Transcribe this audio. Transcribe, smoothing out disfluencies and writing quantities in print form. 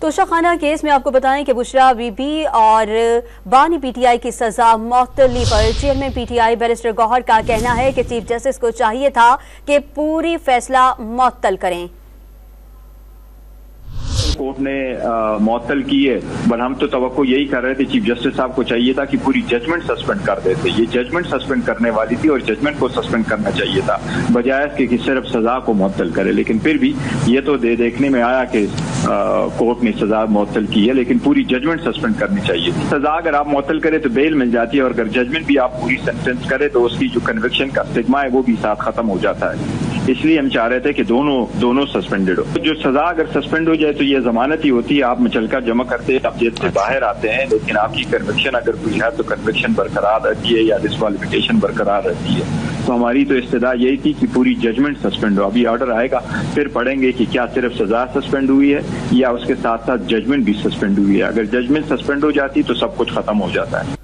توشہ case میں آپ کو بتائیں کہ بشرا بی بی اور بانی پی ٹی آئی کی سزا معطلی پر chairman P T I barrister Gohar کا کہنا ہے کہ چیف جسٹس کو چاہیے تھا کہ پوری فیصلہ معطل کریں۔ کورٹ نے معطل کی ہے، بل ہم تو توقع یہی کر رہے تھے، چیف جسٹس صاحب کو چاہیے تھا کہ پوری ججمنٹ سسپینڈ کر دیتے۔ یہ ججمنٹ سسپینڈ کرنے والی تھی اور ججمنٹ کو سسپینڈ کرنا چاہیے تھا بجائے اس کے کہ صرف سزا کو معطل کرے۔ لیکن پھر بھی یہ تو دیکھنے میں آیا کہ کورٹ نے سزا معطل کی ہے، لیکن پوری ججمنٹ سسپینڈ کرنی چاہیے تھی۔ سزا اگر آپ معطل کرے تو بیل مل جاتی ہے، اور اگر ججمنٹ بھی آپ پوری سینٹینس کرے تو اس کی جو کنوکشن کا اسٹگما ہے وہ بھی ساتھ ختم ہو جاتا ہے۔ اس لیے ہم چاہ رہے تھے کہ دونوں سسپینڈڈ ہو۔ جو سزا اگر سسپینڈ ہو جائے تو یہ ضمانت ہی ہوتی ہے، آپ مچلکا جمع کرتے ہیں، آپ جیل سے باہر آتے ہیں، لیکن آپ کی کنوکشن اگر کوئی ہے تو کنوکشن برقرار رہتی ہے یا ڈسکوالیفیکیشن برقرار رہتی ہے۔ تو ہماری تو استدعا یہی تھی کہ پوری ججمنٹ سسپینڈ ہو۔ ابھی آرڈر آئے گا، پھر پڑھیں گے کہ کیا صرف سزا سسپینڈ ہوئی ہے یا اس کے ساتھ ساتھ ججمنٹ بھی سسپینڈ ہوئی ہے۔ اگر ججمنٹ سسپینڈ ہو جاتی تو سب کچھ ختم ہو جاتا ہے۔